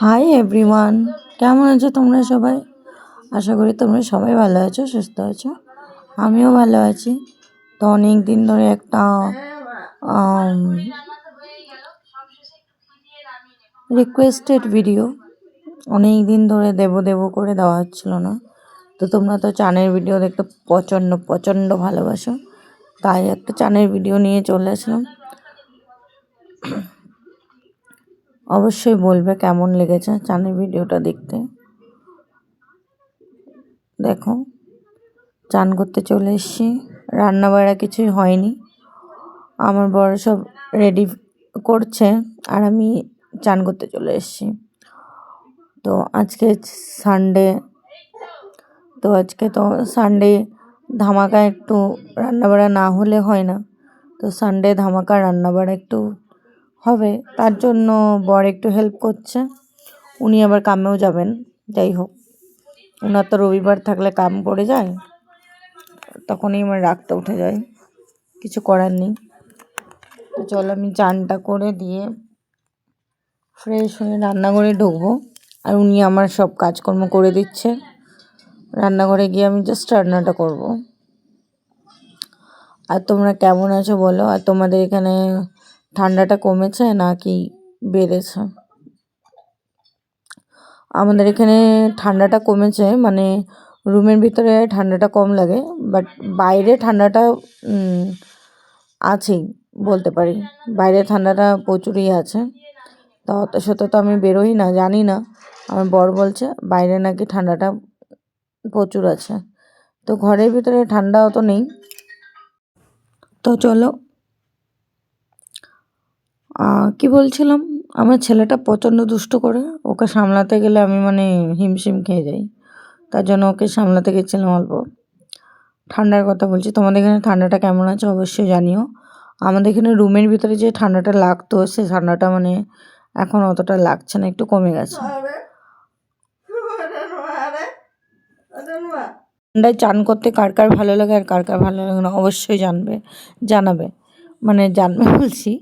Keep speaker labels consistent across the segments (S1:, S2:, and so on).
S1: Hi everyone, কেমন আছো তোমরা সবাই? আশা করি তোমরা সবাই ভালো আছো, সুস্থ আছো। আমিও ভালো আছি। তো অনেক দিন ধরে একটা রিকোয়েস্টেড ভিডিও অনেক দিন ধরে দেবো করে দেওয়া হচ্ছিল না। তো তোমরা তো চানের ভিডিও দেখতে প্রচণ্ড ভালোবাসো, তাই একটা চানের ভিডিও নিয়ে চলে আসলাম। অবশ্যই বলবে কেমন লেগেছে চানের ভিডিওটা দেখতে। দেখো, চান করতে চলে এসেছি। রান্না বাড়া কিছুই হয়নি, আমার বড় সব রেডি করছে আর আমি চান করতে চলে এসেছি। তো আজকে সানডে, তো সানডে ধামাকা একটু রান্নাবাড়া না হলে হয় না। তো সানডে ধামাকা রান্নাবাড়া একটু হবে, তার জন্য বর একটু হেল্প করছে। উনি আবার কামেও যাবেন। যাই হোক, ওনার তো রবিবার থাকলে কাম পড়ে যায়, তখনই আমার রাগটা উঠে যায়, কিছু করার নেই। তো চলো আমি চানটা করে দিয়ে ফ্রেশ হয়ে রান্নাঘরে ঢুকবো। আর উনি আমার সব কাজকর্ম করে দিচ্ছে। রান্নাঘরে গিয়ে আমি জাস্ট রান্নাটা করব। আর তোমরা কেমন আছো বলো? আর তোমাদের এখানে ঠান্ডাটা কমেছে নাকি বেড়েছে? আমাদের এখানে ঠান্ডাটা কমেছে, মানে রুমের ভিতরে ঠান্ডাটা কম লাগে, বাট বাইরে ঠান্ডাটা আছেই বলতে পারি। বাইরে ঠান্ডাটা প্রচুরই আছে। তো অত শত তো আমি বেরোই না, জানি না। আমার বর বলছে বাইরে নাকি ঠান্ডাটা প্রচুর আছে, তো ঘরের ভিতরে ঠান্ডা অত নেই। তো চলো, কি বলছিলাম, আমার ছেলেটা প্রচণ্ড দুষ্ট করে, ওকে সামলাতে গেলে আমি মানে হিমশিম খেয়ে যাই, তার জন্য ওকে সামলাতে গেছিলাম অল্প। ঠান্ডার কথা বলছি, তোমাদের এখানে ঠান্ডাটা কেমন আছে অবশ্যই জানিও। আমাদের এখানে রুমের ভিতরে যে ঠান্ডাটা লাগতো, সে ঠান্ডাটা মানে এখন অতটা লাগছে না, একটু কমে গেছে। ঠান্ডায় চান করতে কার কার ভালো লাগে আর কার কার ভালো লাগে না অবশ্যই জানাবে, মানে জানবে বলছি,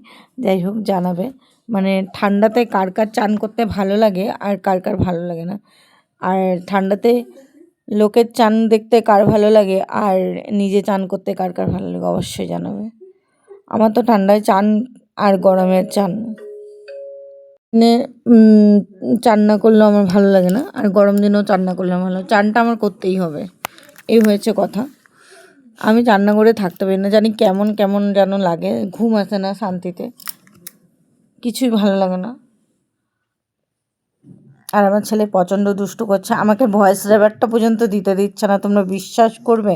S1: যাই হোক জানাবে। মানে ঠান্ডাতে কার কার চান করতে ভালো লাগে আর কার কার ভালো লাগে না। আর ঠান্ডাতে লোকের চান দেখতে কার ভালো লাগে আর নিজে চান করতে কার কার ভালো লাগে অবশ্যই জানাবে। আমার তো ঠান্ডায় চান আর গরমের চান মানে চান না করলেও আমার ভালো লাগে না, আর গরম দিনেও চান না করলে ভালো, চানটা আমার করতেই হবে, এই হয়েছে কথা। আমি রান্না করে থাকতে পারি না, জানি কেমন কেমন যেন লাগে, ঘুম আসে না শান্তিতে, কিছুই ভালো লাগে না। আর আমার ছেলে প্রচণ্ড দুষ্টু করছে, আমাকে ভয়েস রেকর্ডটা পর্যন্ত দিতে দিচ্ছে না, তোমরা বিশ্বাস করবে?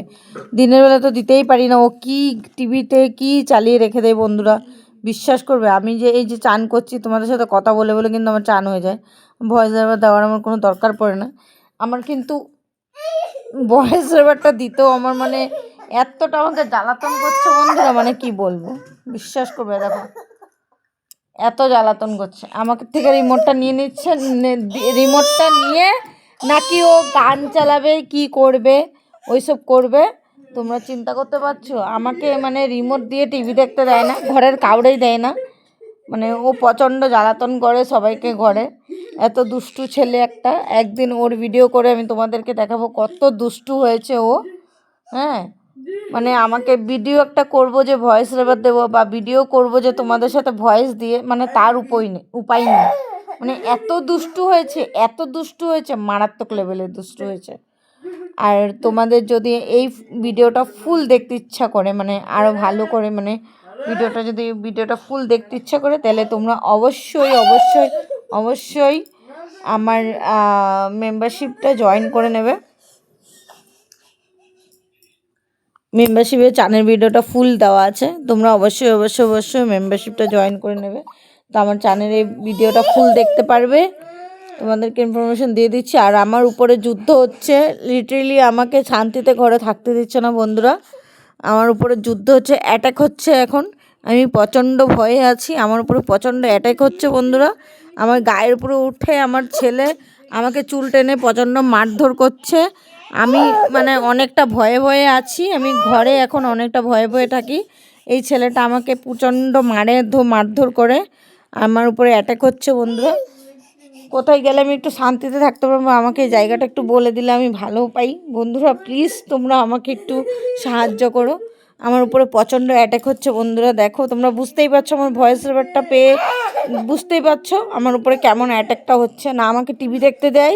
S1: দিনের বেলা তো দিতেই পারি না, ও কি টিভিতে কি চালিয়ে রেখে দেয় বন্ধুরা, বিশ্বাস করবে? আমি যে এই যে চান করছি তোমাদের সাথে কথা বলে বলে কিন্তু আমার চান হয়ে যায়, ভয়েস রেকর্ড দেওয়ার আমার কোনো দরকার পড়ে না। আমার কিন্তু ভয়েস রেকর্ডটা দিতেও আমার মানে এতটা আমাকে জ্বালাতন করছে বন্ধুরা, মানে কি বলবো, বিশ্বাস করবে? দেখো এত জ্বালাতন করছে, আমাকে থেকে রিমোটটা নিয়ে নিচ্ছে, রিমোটটা নিয়ে নাকি ও গান চালাবে, কি করবে, ওইসব করবে। তোমরা চিন্তা করতে পারছো? আমাকে মানে রিমোট দিয়ে টিভি দেখতে দেয় না, ঘরের কাউরেই দেয় না, মানে ও প্রচণ্ড জ্বালাতন করে সবাইকে ঘরে। এত দুষ্টু ছেলে একটা, একদিন ওর ভিডিও করে আমি তোমাদেরকে দেখাবো কত দুষ্টু হয়েছে ও। হ্যাঁ, মানে আমাকে ভিডিও একটা করব যে ভয়েস রেকর্ড দেবো বা ভিডিও করব যে তোমাদের সাথে ভয়েস দিয়ে, মানে তার উপায় নেই, মানে এত দুষ্টু হয়েছে, মারাত্মক লেভেলের দুষ্টু হয়েছে। আর তোমাদের যদি এই ভিডিওটা ফুল দেখতে ইচ্ছা করে, মানে আরও ভালো করে, মানে ভিডিওটা ফুল দেখতে ইচ্ছা করে, তাহলে তোমরা অবশ্যই আমার মেম্বারশিপটা জয়েন করে নেবে। মেম্বারশিপে চানের ভিডিওটা ফুল দেওয়া আছে, তোমরা অবশ্যই মেম্বারশিপটা জয়েন করে নেবে। তো আমার চ্যানেলে এই ভিডিওটা ফুল দেখতে পারবে, তোমাদেরকে ইনফরমেশন দিয়ে দিচ্ছি। আর আমার উপরে যুদ্ধ হচ্ছে, লিটারেলি আমাকে শান্তিতে ঘরে থাকতে দিচ্ছে না বন্ধুরা, আমার উপরে যুদ্ধ হচ্ছে, অ্যাটাক হচ্ছে এখন। আমি প্রচণ্ড ভয়ে আছি, আমার উপরে প্রচণ্ড অ্যাটাক হচ্ছে বন্ধুরা। আমার গায়ের উপরে উঠে আমার ছেলে আমাকে চুল টেনে প্রচণ্ড মারধর করছে। আমি মানে অনেকটা ভয়ে আছি, আমি ঘরে এখন অনেকটা ভয়ে থাকি। এই ছেলেটা আমাকে প্রচণ্ড মারধর করে, আমার উপরে অ্যাটাক হচ্ছে বন্ধুরা। কোথায় গেলে আমি একটু শান্তিতে থাকতে পারবো, আমাকে এই জায়গাটা একটু বলে দিলে আমি ভালো পাই। বন্ধুরা প্লিজ তোমরা আমাকে একটু সাহায্য করো, আমার উপরে প্রচণ্ড অ্যাটাক হচ্ছে বন্ধুরা। দেখো তোমরা বুঝতেই পারছো, আমার ভয়েস রেকর্ডটা পেয়ে বুঝতেই পারছো আমার উপরে কেমন অ্যাটাকটা হচ্ছে। না আমাকে টিভি দেখতে দেয়,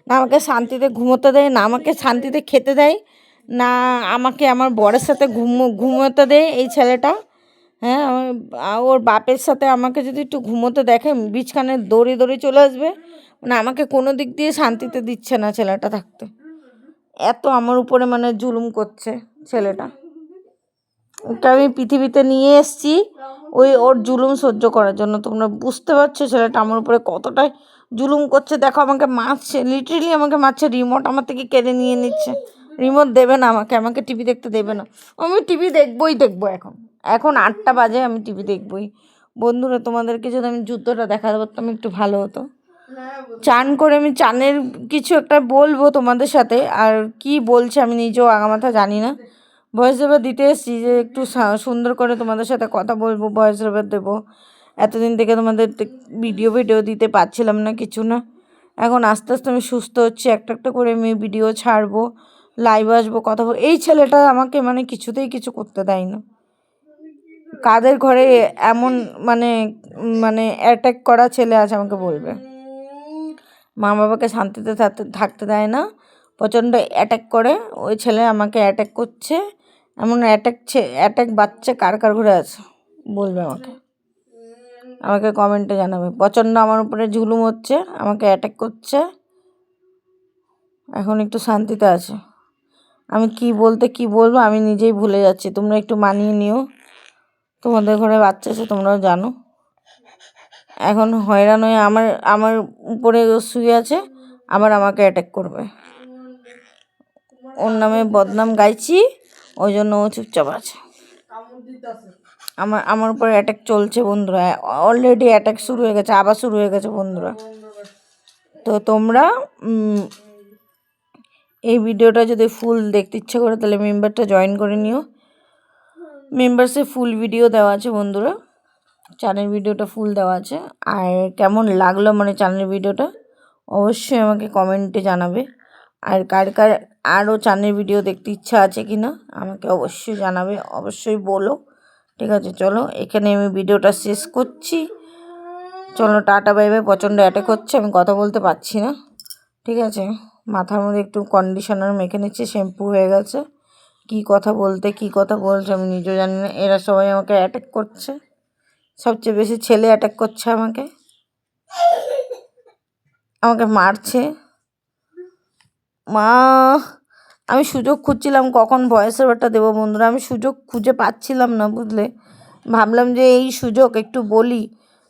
S1: না আমাকে শান্তিতে ঘুমোতে দেয়, না আমাকে শান্তিতে খেতে দেয়, না আমাকে আমার বরের সাথে ঘুমোতে দেয় এই ছেলেটা। হ্যাঁ, ওর বাপের সাথে আমাকে যদি একটু ঘুমোতে দেখে বিছখানে দৌড়ে দৌড়ে চলে আসবে। মানে আমাকে কোনো দিক দিয়ে শান্তিতে দিচ্ছে না ছেলেটা থাকতে, এত আমার উপরে মানে জুলুম করছে ছেলেটা। ওকে আমি পৃথিবীতে নিয়ে এসেছি ওর জুলুম সহ্য করার জন্য। তোমরা বুঝতে পারছো ছেলেটা আমার উপরে কতটাই জুলুম করছে। দেখো আমাকে মারছে, লিটারেলি আমাকে মারছে, রিমোট আমার থেকে কেড়ে নিয়ে নিচ্ছে। রিমোট দেবে না আমাকে টিভি দেখতে দেবে না। আমি টিভি দেখবো এখন 8টা বাজে, আমি টিভি দেখবই। বন্ধুরা তোমাদেরকে যদি আমি যুদ্ধটা দেখাতে পারতাম একটু ভালো হতো। চান করে আমি চানের কিছু একটা বলবো তোমাদের সাথে, আর কি বলছে আমি নিজেও আগামাথা জানি না। ভয়েস ওভার দিতে এসেছি যে একটু সুন্দর করে তোমাদের সাথে কথা বলবো, ভয়েস ওভার দেবো। এতদিন থেকে তোমাদের ভিডিও দিতে পারছিলাম না, কিছু না। এখন আস্তে আস্তে আমি সুস্থ হচ্ছি, একটা একটা করে আমি ভিডিও ছাড়বো, লাইভ আসবো, কথা বলবো। এই ছেলেটা আমাকে মানে কিছুতেই কিছু করতে দেয় না। কাদের ঘরে এমন মানে মানে অ্যাটাক করা ছেলে আছে আমাকে বলবে। মা বাবাকে শান্তিতে থাকতে দেয় না, প্রচণ্ড অ্যাটাক করে। ওই ছেলে আমাকে অ্যাটাক করছে, এমন অ্যাটাক বাচ্চা কার ঘরে আছে বলবে আমাকে কমেন্টে জানাবে। প্রচণ্ড আমার উপরে জুলুম হচ্ছে, আমাকে অ্যাটাক করছে। এখন একটু শান্তিতে আছে, আমি কি বলবো আমি নিজেই ভুলে যাচ্ছি। তোমরা একটু মানিয়ে নিও, তোমাদের ঘরে বাচ্চা আছে তোমরাও জানো। এখন হয়রান হয়ে আমার উপরে শুয়ে আছে, আবার আমাকে অ্যাটাক করবে। ওর নামে বদনাম গাইছি, ওই জন্য ও চুপচাপ আছে। আমার উপরে অ্যাটাক চলছে বন্ধুরা, অলরেডি অ্যাটাক শুরু হয়ে গেছে, আবার শুরু হয়ে গেছে বন্ধুরা। তো তোমরা এই ভিডিওটা যদি ফুল দেখতে ইচ্ছা করে তাহলে মেম্বারটা জয়েন করে নিও। মেম্বারসে ফুল ভিডিও দেওয়া আছে বন্ধুরা, চ্যানেল ভিডিওটা ফুল দেওয়া আছে। আর কেমন লাগলো মানে চ্যানেল ভিডিওটা অবশ্যই আমাকে কমেন্টে জানাবে। আর কার আরও চ্যানেল ভিডিও দেখতে ইচ্ছা আছে কি না আমাকে অবশ্যই জানাবে, অবশ্যই বলো। ঠিক আছে, চলো এখানে আমি ভিডিওটা শেষ করছি। চলো টাটা বাই বাই। প্রচণ্ড অ্যাটাক হচ্ছে, আমি কথা বলতে পারছি না। ঠিক আছে, মাথার মধ্যে একটু কন্ডিশনার মেখে নিচ্ছে, শ্যাম্পু হয়ে গেছে। কি কথা বলছে আমি নিজেও জানি না। এরা সবাই আমাকে অ্যাটাক করছে, সবচেয়ে বেশি ছেলে অ্যাটাক করছে আমাকে মারছে। মা, আমি সুযোগ খুঁজছিলাম কখন ভয়েস ওভারটা দেবো বন্ধুরা, আমি সুযোগ খুঁজে পাচ্ছিলাম না বুঝলে। ভাবলাম যে এই সুযোগ একটু বলি,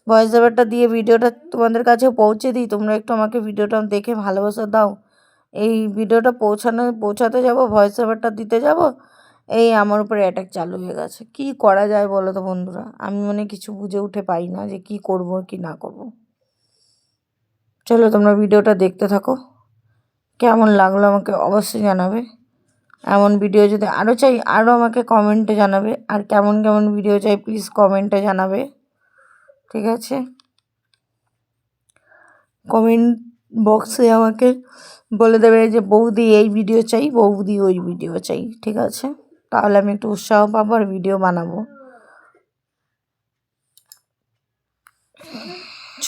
S1: ভয়েস ওভারটা দিয়ে ভিডিওটা তোমাদের কাছে পৌঁছে দিই। তোমরা একটু আমাকে ভিডিওটা দেখে ভালোবাসা দাও। এই ভিডিওটা পৌঁছাতে যাব, ভয়েস ওভারটা দিতে যাব, এই আমার উপরে অ্যাটাক চালু হয়ে গেছে। কি করা যায় বলো তো বন্ধুরা, আমি মানে কিছু বুঝে উঠে পাই না যে কি করব কি না করব। চলো তোমরা ভিডিওটা দেখতে থাকো, কেমন লাগলো আমাকে অবশ্যই জানাবে। এমন ভিডিও যদি আরও চাই আরও আমাকে কমেন্টে জানাবে। আর কেমন ভিডিও চাই প্লিজ কমেন্টে জানাবে। ঠিক আছে, কমেন্ট বক্সে আমাকে বলে দেবে যে বৌদি এই ভিডিও চাই, বৌদি ওই ভিডিও চাই। ঠিক আছে, তাহলে আমি একটু উৎসাহ পাবো আর ভিডিও বানাবো।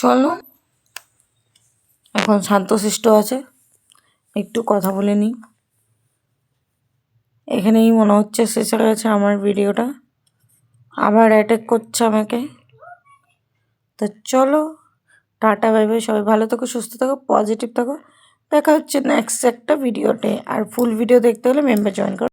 S1: চলো এখন শান্তশিষ্ট আছে, একটু কথা বলে নিই। এখানেই মনে হচ্ছে শেষ হয়ে গেছে আমার ভিডিওটা, আবার অ্যাটাক করছে আমাকে। তো চলো টাটা বাই বাই, সবাই ভালো থাকো, সুস্থ থাকো, পজিটিভ থাকো। দেখা হচ্ছে নেক্সট একটা ভিডিওতে। আর ফুল ভিডিও দেখতে হলে মেম্বার জয়েন করো।